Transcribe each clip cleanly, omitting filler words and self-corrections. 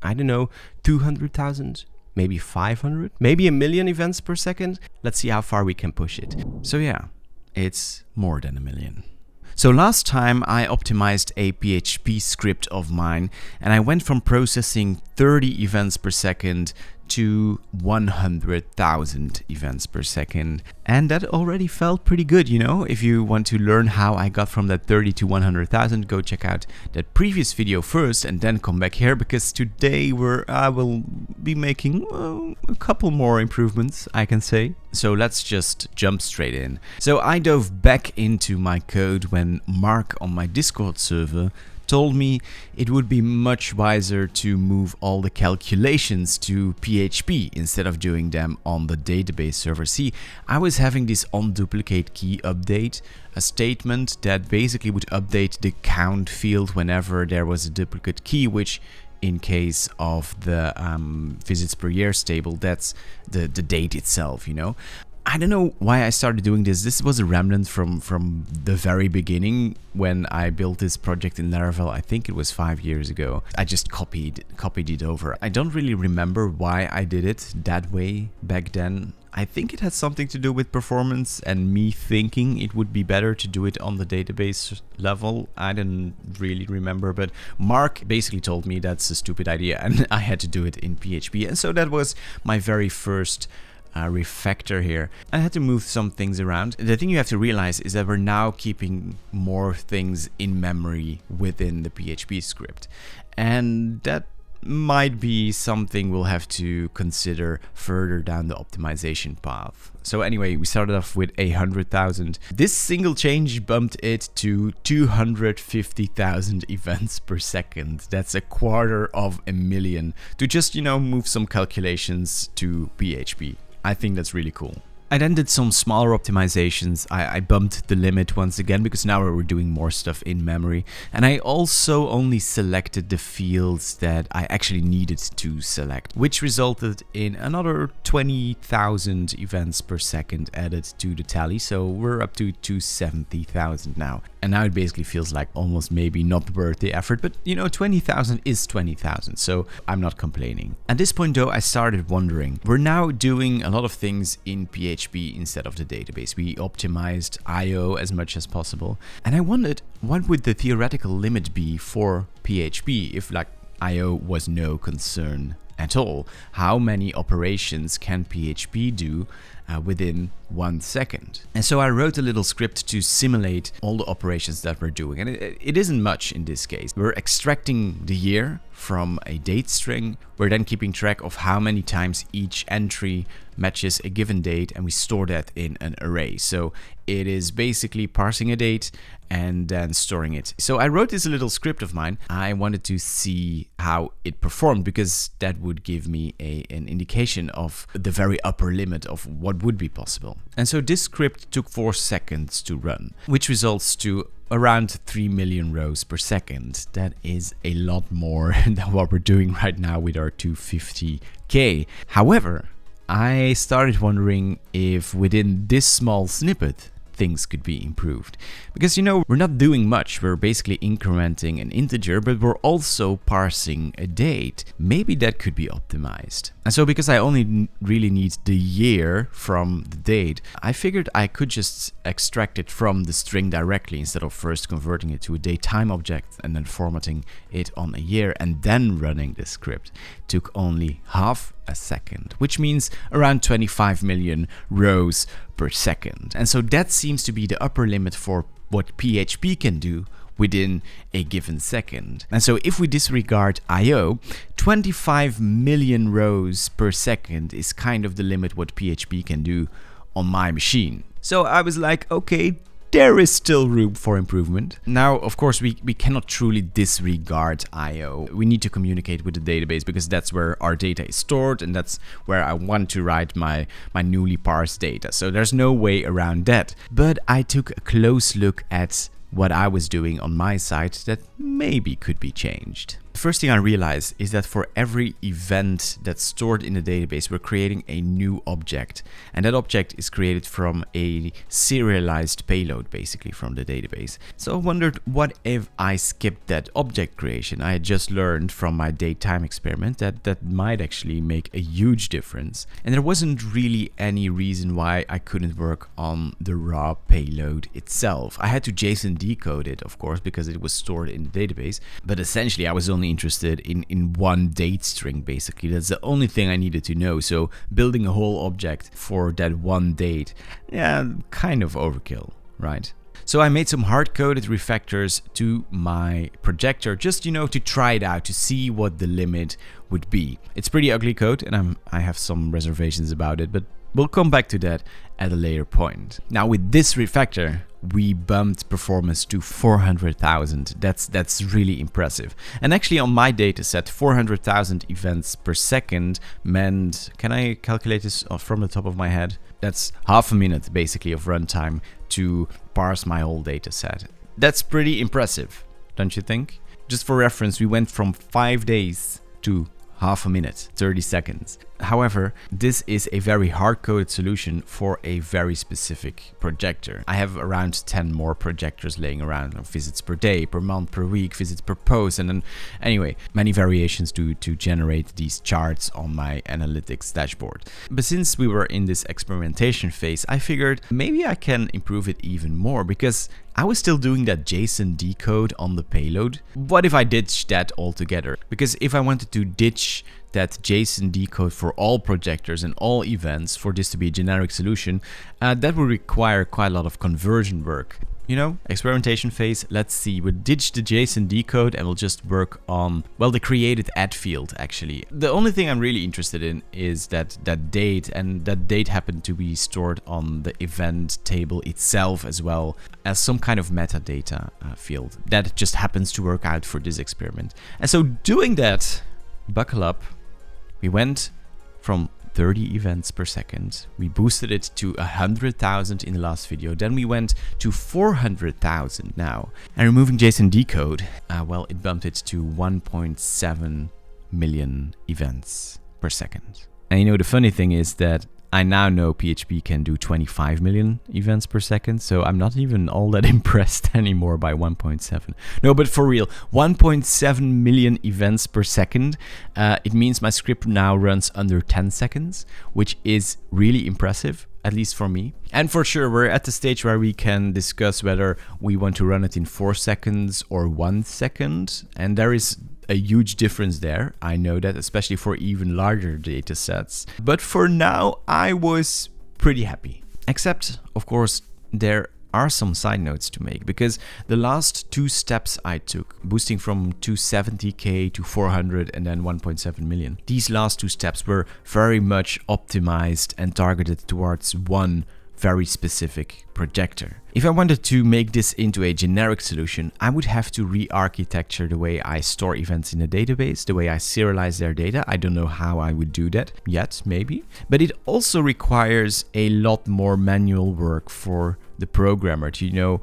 I don't know, 200,000, maybe 500, maybe a million events per second. Let's see how far we can push it. So yeah, it's more than a million. So last time I optimized a PHP script of mine and I went from processing 30 events per second to 100,000 events per second. And that already felt pretty good, you know? If you want to learn how I got from that 30 to 100,000, go check out that previous video first and then come back here, because today I will be making a couple more improvements, I can say. So let's just jump straight in. So I dove back into my code when Mark on my Discord server told me it would be much wiser to move all the calculations to PHP instead of doing them on the database server. See, I was having this onDuplicate key update, a statement that basically would update the count field whenever there was a duplicate key, which in case of the visits per year table, that's the date itself, you know. I don't know why I started doing this. This was a remnant from the very beginning when I built this project in Laravel. I think it was 5 years ago. I just copied it over. I don't really remember why I did it that way back then. I think it had something to do with performance and me thinking it would be better to do it on the database level. I didn't really remember, but Mark basically told me that's a stupid idea and I had to do it in PHP. And so that was my very first refactor here. I had to move some things around. The thing you have to realize is that we're now keeping more things in memory within the PHP script, and that might be something we'll have to consider further down the optimization path. So anyway, we started off with 100,000. This single change bumped it to 250,000 events per second. That's a quarter of a million to just, you know, move some calculations to PHP. I think that's really cool. I then did some smaller optimizations. I bumped the limit once again because now we're doing more stuff in memory. And I also only selected the fields that I actually needed to select, which resulted in another 20,000 events per second added to the tally. So we're up to 270,000 now. And now it basically feels like almost maybe not worth the effort, but you know, 20,000 is 20,000, so I'm not complaining. At this point though, I started wondering, we're now doing a lot of things in PHP instead of the database. We optimized I/O as much as possible, and I wondered what would the theoretical limit be for PHP if like I/O was no concern at all. How many operations can PHP do within 1 second? And so I wrote a little script to simulate all the operations that we're doing, and it isn't much in this case. We're extracting the year from a date string. We're then keeping track of how many times each entry matches a given date, and we store that in an array. So it is basically parsing a date and then storing it. So I wrote this little script of mine. I wanted to see how it performed because that would give me an indication of the very upper limit of what would be possible. And so this script took 4 seconds to run, which results to around 3 million rows per second. That is a lot more than what we're doing right now with our 250K. However, I started wondering if within this small snippet things could be improved. Because, you know, we're not doing much. We're basically incrementing an integer, but we're also parsing a date. Maybe that could be optimized. And so because I only really need the year from the date, I figured I could just extract it from the string directly instead of first converting it to a datetime object and then formatting it on a year and then running the script. It took only half a second, which means around 25 million rows per second. And so that seems to be the upper limit for what PHP can do within a given second. And so if we disregard I/O, 25 million rows per second is kind of the limit what PHP can do on my machine. So I was like, okay, there is still room for improvement. Now, of course, we cannot truly disregard I/O. We need to communicate with the database because that's where our data is stored and that's where I want to write my newly parsed data. So there's no way around that. But I took a close look at what I was doing on my side that maybe could be changed. The first thing I realized is that for every event that's stored in the database, we're creating a new object. And that object is created from a serialized payload, basically, from the database. So I wondered, what if I skipped that object creation? I had just learned from my daytime experiment that might actually make a huge difference. And there wasn't really any reason why I couldn't work on the raw payload itself. I had to JSON decode it, of course, because it was stored in the database. But essentially, I was only interested in one date string, basically. That's the only thing I needed to know. So building a whole object for that one date, yeah, kind of overkill, right? So I made some hard-coded refactors to my projector, just, to try it out, to see what the limit would be. It's pretty ugly code, and I have some reservations about it, but we'll come back to that at a later point. Now, with this refactor, we bumped performance to 400,000. That's really impressive. And actually on my dataset, 400,000 events per second meant, can I calculate this from the top of my head? That's half a minute basically of runtime to parse my whole dataset. That's pretty impressive, don't you think? Just for reference, we went from 5 days to half a minute, 30 seconds. However, this is a very hard-coded solution for a very specific projector. I have around 10 more projectors laying around, visits per day, per month, per week, visits per post, and then anyway, many variations to generate these charts on my analytics dashboard. But since we were in this experimentation phase, I figured maybe I can improve it even more, because I was still doing that JSON decode on the payload. What if I ditched that altogether? Because if I wanted to ditch that JSON decode for all projectors and all events for this to be a generic solution, that would require quite a lot of conversion work. Experimentation phase, let's see, we'll ditch the JSON decode and we'll just work on, well, the created add field actually. The only thing I'm really interested in is that date, and that date happened to be stored on the event table itself as well as some kind of metadata field. That just happens to work out for this experiment. And so doing that, buckle up, we went from 30 events per second. We boosted it to 100,000 in the last video. Then we went to 400,000 now. And removing JSON decode, well, it bumped it to 1.7 million events per second. And the funny thing is that I now know PHP can do 25 million events per second, so I'm not even all that impressed anymore by 1.7. No, but for real, 1.7 million events per second. It means my script now runs under 10 seconds, which is really impressive, at least for me. And for sure, we're at the stage where we can discuss whether we want to run it in 4 seconds or 1 second. And there is a huge difference there. I know that, especially for even larger data sets. But for now, I was pretty happy. Except, of course, there are some side notes to make, because the last 2 steps I took, boosting from 270k to 400 and then 1.7 million, these last 2 steps were very much optimized and targeted towards one very specific projector. If I wanted to make this into a generic solution, I would have to re-architecture the way I store events in a database, the way I serialize their data. I don't know how I would do that yet, maybe. But it also requires a lot more manual work for the programmer to,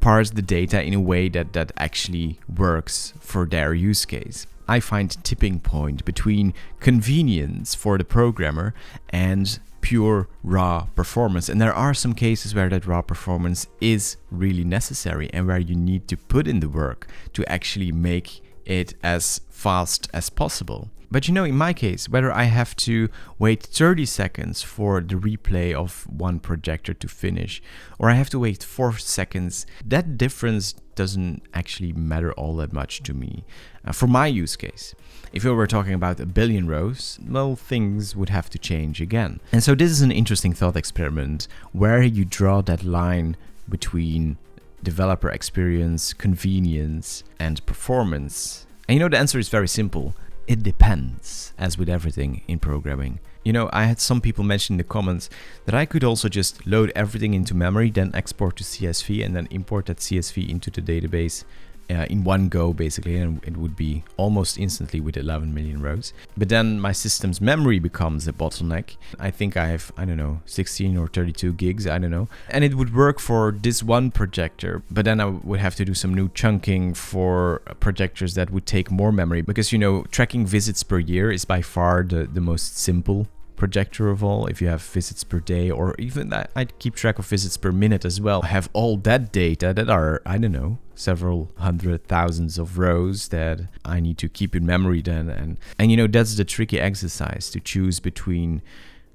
parse the data in a way that actually works for their use case. I find tipping point between convenience for the programmer and pure raw performance. And there are some cases where that raw performance is really necessary and where you need to put in the work to actually make it as fast as possible. But in my case, whether I have to wait 30 seconds for the replay of one projector to finish, or I have to wait 4 seconds, that difference doesn't actually matter all that much to me. For my use case, if we were talking about 1 billion rows, well, things would have to change again. And so this is an interesting thought experiment where you draw that line between developer experience, convenience, and performance. And the answer is very simple. It depends, as with everything in programming. I had some people mention in the comments that I could also just load everything into memory, then export to CSV and then import that CSV into the database in one go basically, and it would be almost instantly with 11 million rows. But then my system's memory becomes a bottleneck. I think I have, I don't know, 16 or 32 gigs, I don't know. And it would work for this one projector, but then I would have to do some new chunking for projectors that would take more memory, because, you know, tracking visits per year is by far the most simple projector of all. If you have visits per day, or even I keep track of visits per minute as well. I have all that data that are, I don't know, several hundred thousands of rows that I need to keep in memory then. And you know, that's the tricky exercise, to choose between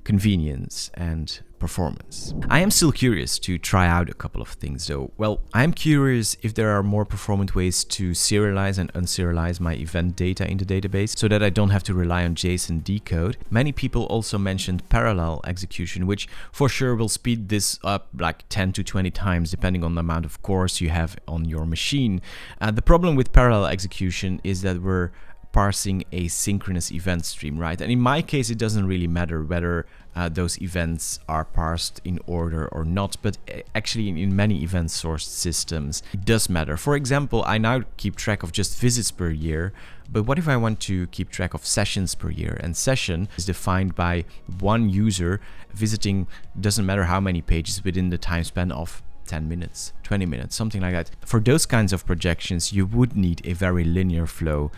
convenience and performance. I am still curious to try out a couple of things though. Well, I'm curious if there are more performant ways to serialize and unserialize my event data in the database so that I don't have to rely on JSON decode. Many people also mentioned parallel execution, which for sure will speed this up like 10 to 20 times depending on the amount of cores you have on your machine. The problem with parallel execution is that we're parsing a synchronous event stream, right? And in my case, it doesn't really matter whether those events are parsed in order or not, but actually in many event-sourced systems, it does matter. For example, I now keep track of just visits per year, but what if I want to keep track of sessions per year? And session is defined by one user visiting, doesn't matter how many pages, within the time span of 10 minutes, 20 minutes, something like that. For those kinds of projections, you would need a very linear flow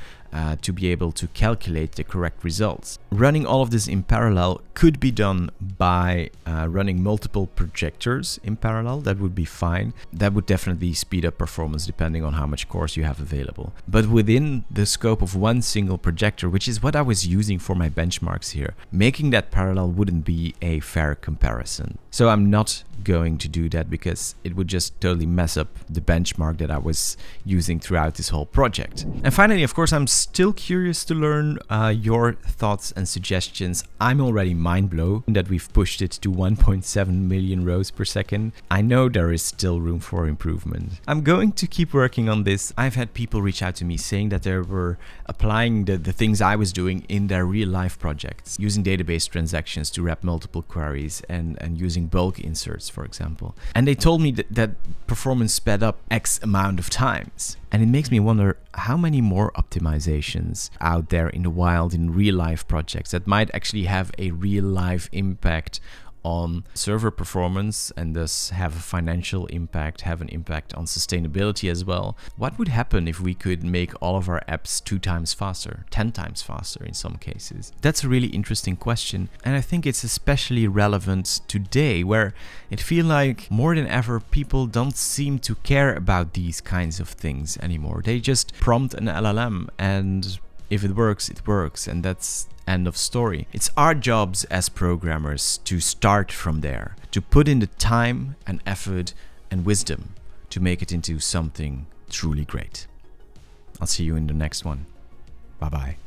to be able to calculate the correct results. Running all of this in parallel could be done by running multiple projectors in parallel. That would be fine. That would definitely speed up performance depending on how much cores you have available. But within the scope of one single projector, which is what I was using for my benchmarks here, making that parallel wouldn't be a fair comparison. So I'm not going to do that because it would just totally mess up the benchmark that I was using throughout this whole project. And finally, of course, I'm still curious to learn your thoughts and suggestions. I'm already mind blown that we've pushed it to 1.7 million rows per second. I know there is still room for improvement. I'm going to keep working on this. I've had people reach out to me saying that they were applying the things I was doing in their real life projects, using database transactions to wrap multiple queries and using bulk inserts, for example. And they told me that performance sped up X amount of times. And it makes me wonder how many more optimizations out there in the wild in real life projects that might actually have a real life impact on server performance and thus have a financial impact, have an impact on sustainability as well. What would happen if we could make all of our apps 2 times faster, 10 times faster in some cases? That's a really interesting question, and I think it's especially relevant today, where it feels like more than ever people don't seem to care about these kinds of things anymore. They just prompt an LLM, and if it works, it works, and that's end of story. It's our jobs as programmers to start from there, to put in the time and effort and wisdom to make it into something truly great. I'll see you in the next one. Bye bye.